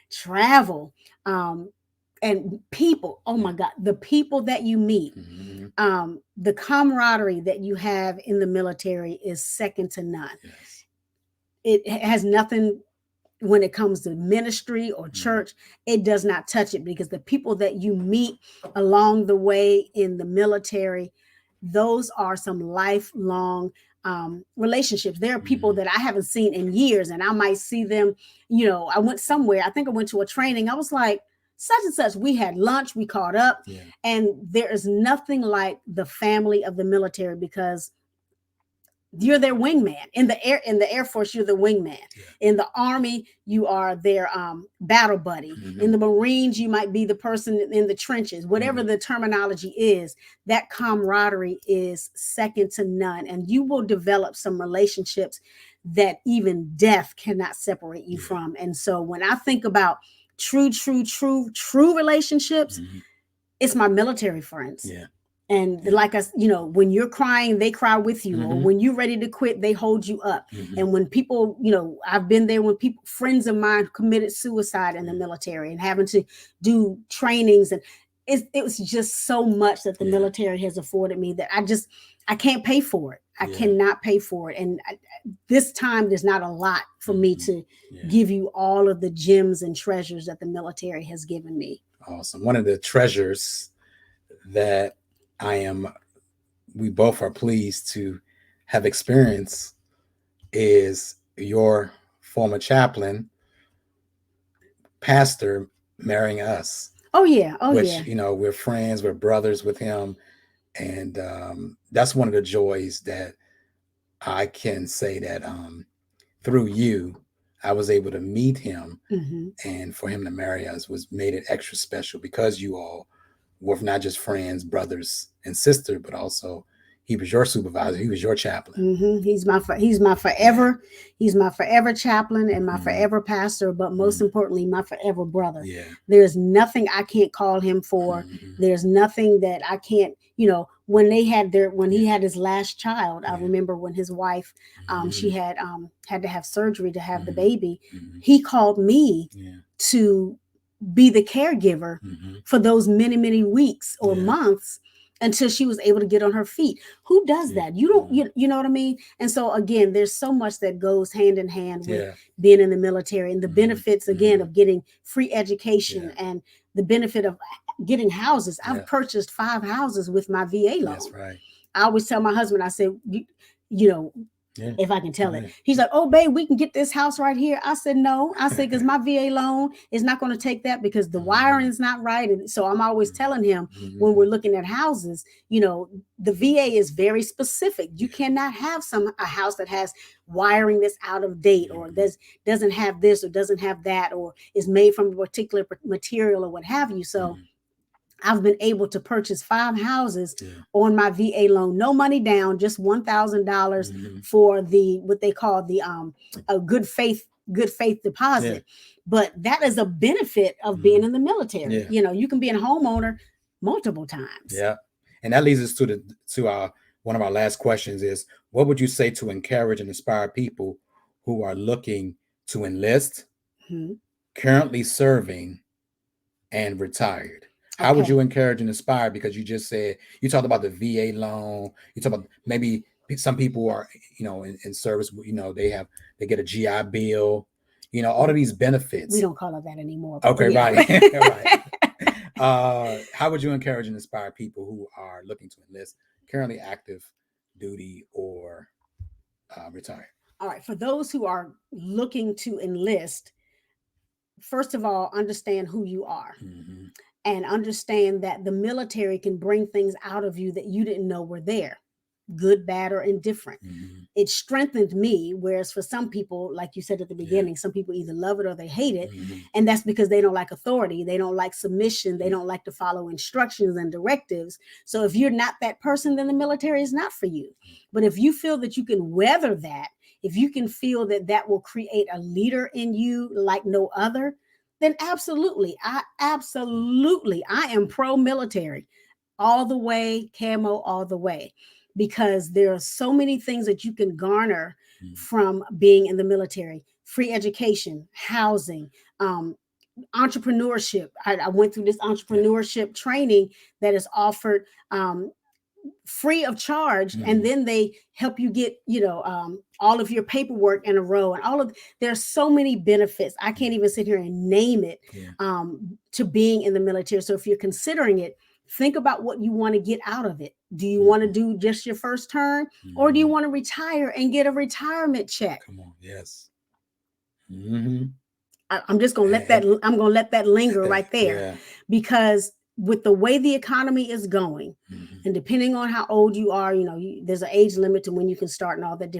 Travel. Um, and people. Oh Yeah. my God, the people that you meet, Mhm. the camaraderie that you have in the military is second to none. Yes. It has nothing when it comes to ministry or Mhm. church. It does not touch it, because the people that you meet along the way in the military, those are some lifelong relationships. There are people Mhm. that I haven't seen in years, and I might see them. I went somewhere, I think I went to a training, I was like, such and such, we had lunch, we caught up. Yeah. And there is nothing like the family of the military, because you're their wingman. In the air force, you're the wingman. Yeah. In the army, you are their battle buddy. In Mhm. the marines, you might be the person in the trenches. Whatever Mhm. the terminology is, that camaraderie is second to none, and you will develop some relationships that even death cannot separate you Yeah. from. And so when I think about true relationships, it's my military friends. Yeah. And like us, when you're crying, they cry with you, or when you're ready to quit, they hold you up. And when people, I've been there when friends of mine committed suicide in the military and having to do trainings, and it was just so much that the military has afforded me that I can't pay for it. I cannot pay for it. And this time there's not a lot for me to give you all of the gems and treasures that the military has given me. Awesome. One of the treasures that we both are pleased to have experienced is your former chaplain, pastor, marrying us. Oh yeah. Which, we're friends, we're brothers with him. And that's one of the joys that I can say that through you, I was able to meet him, and for him to marry us made it extra special, because you all were not just friends, brothers and sisters, but also he was your supervisor. He was your chaplain. He's my forever. He's my forever chaplain and my forever pastor, but most importantly, my forever brother. Yeah. There's nothing I can't call him for. There's nothing that I can't, when he had his last child, I remember when his wife, she had to have surgery to have the baby. He called me to be the caregiver for those many, many weeks or months until she was able to get on her feet. Who does that? You don't, you know what I mean? And so again, there's so much that goes hand in hand with being in the military, and the benefits again of getting free education and the benefit of getting houses. I've purchased 5 houses with my VA loan. That's right. I always tell my husband, I said, if I can tell it. He's like, oh, babe, we can get this house right here. I said, no. I said, because my VA loan is not going to take that, because the wiring is not right. And so I'm always telling him when we're looking at houses, the VA is very specific. You cannot have a house that has wiring that's out of date, or doesn't have this or doesn't have that, or is made from a particular material or what have you. So I've been able to purchase 5 houses on my VA loan, no money down, just $1,000 for what they call the a good faith deposit. But that is a benefit of being in the military. You can be a homeowner multiple times. Yeah, and that leads us to our one of our last questions is, what would you say to encourage and inspire people who are looking to enlist, currently serving, and retired? How would you encourage and inspire? Because you just said, you talked about the VA loan. You talk about maybe some people are, in service, they get a GI Bill, all of these benefits. We don't call it that anymore. Okay, right. Right. How would you encourage and inspire people who are looking to enlist, currently active duty or retire? All right. For those who are looking to enlist, first of all, understand who you are. And understand that the military can bring things out of you that you didn't know were there, good, bad, or indifferent. It strengthened me, whereas for some people, like you said at the beginning, some people either love it or they hate it. And that's because they don't like authority. They don't like submission. They don't like to follow instructions and directives. So if you're not that person, then the military is not for you. But if you feel that you can weather that, if you can feel that will create a leader in you like no other, then absolutely. I am pro-military all the way, camo all the way, because there are so many things that you can garner from being in the military. Free education, housing, entrepreneurship. I went through this entrepreneurship training that is offered free of charge, and then they help you get all of your paperwork in a row, and there's so many benefits. I can't even sit here and name it to being in the military. So if you're considering it, think about what you want to get out of it. Do you want to do just your first term, or do you want to retire and get a retirement check? Come on, yes. I'm just gonna let that linger right there, because with the way the economy is going, and depending on how old you are, there's an age limit to when you can start and all that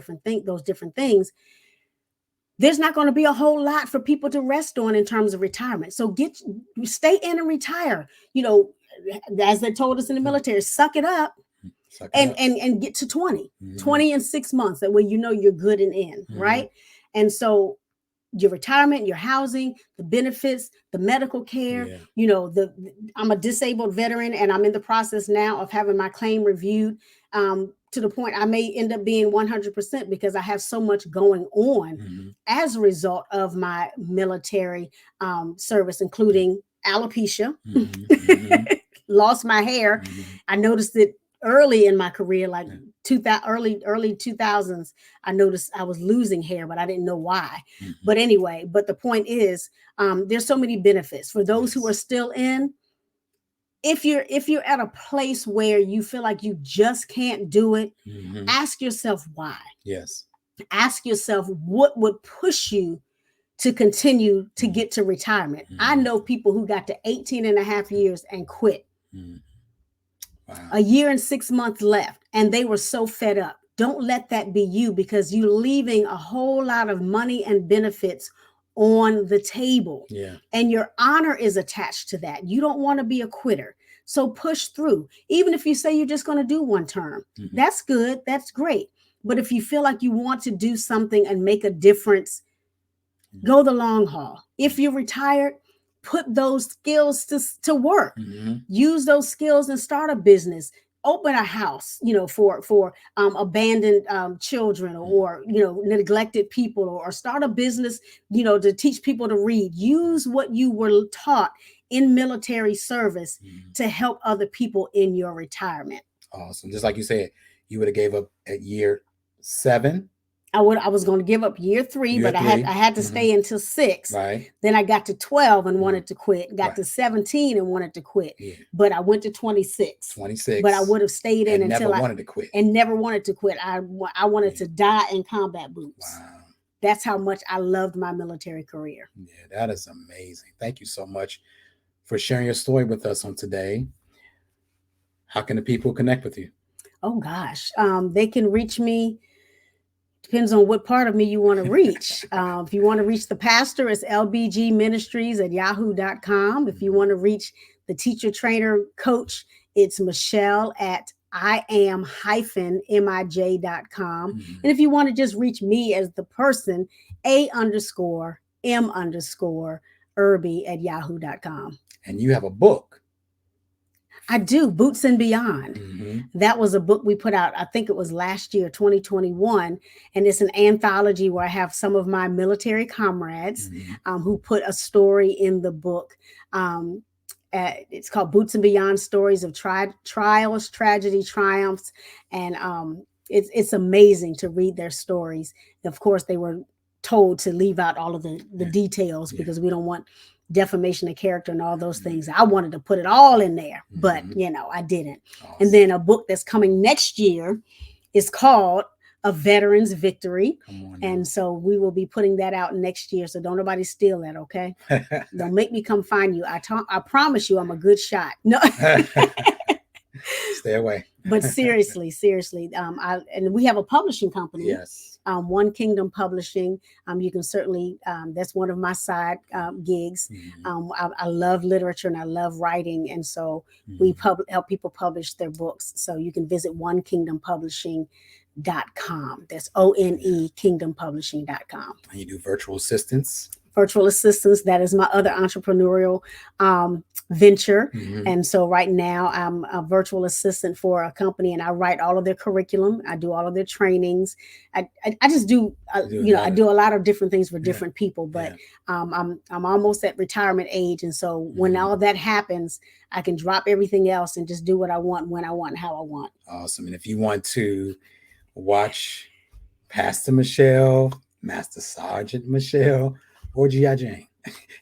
those different things. There's not going to be a whole lot for people to rest on in terms of retirement. So stay in and retire. As they told us in the military, suck it up and get to 20 in 6 months. That way, you're good and in, right? And so your retirement, your housing, the benefits, the medical care. Yeah. I'm a disabled veteran, and I'm in the process now of having my claim reviewed, to the point I may end up being 100% because I have so much going on Mm-hmm. as a result of my military service, including alopecia. Mm-hmm. Mm-hmm. Lost my hair. Mm-hmm. I noticed it early in my career, like Yeah. 2000, early 2000s. I noticed I was losing hair, but I didn't know why. Mm-hmm. But anyway, but the point is, there's so many benefits for those who are Yes. still in. If you're at a place where you feel like you just can't do it, Mm-hmm. ask yourself why. Yes. Ask yourself what would push you to continue to Mm-hmm. get to retirement. I Mm-hmm. know people who got to 18 and a half years and quit. Mm-hmm. Wow. A year and 6 months left, and they were so fed up. Don't let that be you, because you're leaving a whole lot of money and benefits on the table. Yeah. And your honor is attached to that. You don't want to be a quitter. So push through. Even if you say you're just going to do one term, Mm-hmm. that's good. That's great. But if you feel like you want to do something and make a difference, go the long haul. If you're retired, put those skills to work. Mm-hmm. Use those skills and start a business. Open a house, for abandoned children, or neglected people, or start a business, to teach people to read. Use what you were taught in military service Mm-hmm. to help other people in your retirement. Awesome. Just like you said, you would have gave up at year 7. I was going to give up year 3, Year but I had 3. to Mm-hmm. stay until 6. Right. Then I got to 12 and Mhm. wanted to quit. Got Right. to 17 and wanted to quit. Yeah. But I went to 26. 26. But I would have stayed in and until never wanted to quit. and never wanted to quit. I wanted to die in combat boots. Wow. That's how much I loved my military career. Yeah, that is amazing. Thank you so much for sharing your story with us on today. How can the people connect with you? Oh gosh, they can reach me. Depends on what part of me you want to reach. If you want to reach the pastor, it's lbgministries@yahoo.com. If you want to reach the teacher, trainer, coach, it's Michele at iam-mij.com. Mm-hmm. And if you want to just reach me as the person, A_M_Irby@yahoo.com. And you have a book. I do. Boots and Beyond. Mm-hmm. That was a book we put out, I think it was last year, 2021. And it's an anthology where I have some of my military comrades Mm-hmm. who put a story in the book. It's called Boots and Beyond: Stories of Trials, Tragedy, Triumphs. And it's amazing to read their stories. Of course, they were told to leave out all of the Yeah. details Yeah. because we don't want defamation of character and all those things. I wanted to put it all in there, but Mhm. I didn't. Awesome. And then a book that's coming next year is called A Veteran's Victory. Come on. And so we will be putting that out next year. So don't nobody steal that, okay? Don't make me come find you. I promise you I'm a good shot. No. Stay away. But seriously, and we have a publishing company. Yes. One Kingdom Publishing. You can certainly, that's one of my side gigs. Mm-hmm. I love literature and I love writing. And so we help people publish their books. So you can visit onekingdompublishing.com. That's ONE kingdompublishing.com. And you do virtual assistants. Virtual assistants. That is my other entrepreneurial venture. Mm-hmm. And so right now I'm a virtual assistant for a company, and I write all of their curriculum. I do all of their trainings. I just do, I do a lot of different things for different people, but I'm almost at retirement age. And so when all that happens, I can drop everything else and just do what I want, when I want, and how I want. Awesome. And if you want to watch Pastor Michele, Master Sergeant Michele, or G.I. Jane,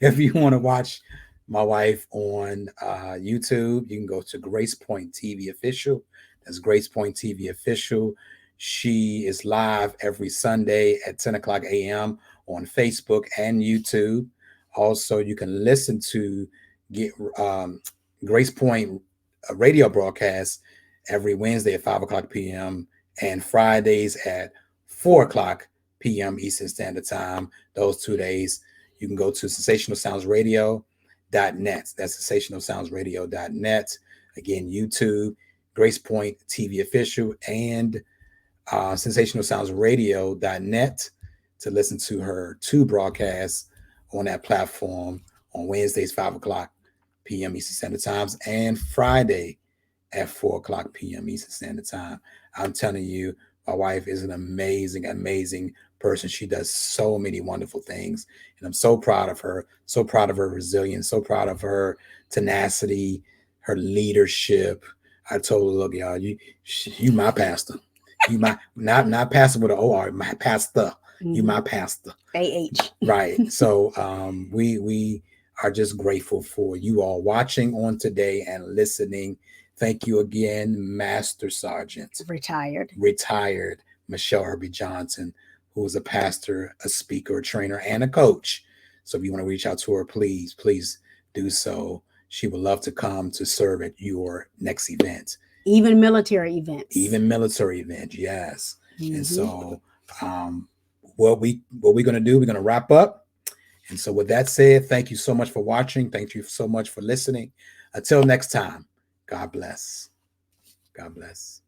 if you want to watch my wife on YouTube, you can go to Grace Point TV Official. That's Grace Point TV Official. She is live every Sunday at 10 o'clock a.m. on Facebook and YouTube. Also, you can listen to Grace Point radio broadcast every Wednesday at 5 o'clock p.m. and Fridays at 4 o'clock p.m. Eastern Standard Time. Those 2 days, you can go to sensationalsoundsradio.net. That's sensationalsoundsradio.net. Again, YouTube, Grace Point TV Official, and sensationalsoundsradio.net. to listen to her 2 broadcasts on that platform on Wednesdays, 5 o'clock p.m. Eastern Standard Times, and Friday at 4 o'clock p.m. Eastern Standard Time. I'm telling you, my wife is an amazing, amazing person. She does so many wonderful things, and I'm so proud of her. So proud of her resilience. So proud of her tenacity, her leadership. I told her, look, y'all, you my pastor. You my not pastor with an OR, my pastor. You my pastor. AH. Right. So we are just grateful for you all watching on today and listening. Thank you again, Master Sergeant, retired Michele Irby Johnson, who is a pastor, a speaker, a trainer, and a coach. So if you want to reach out to her, please do so. She would love to come to serve at your next event. Even military events. Yes. And so what we're going to do, we're going to wrap up. And so with that said, thank you so much for watching. Thank you so much for listening. Until next time, God bless. God bless.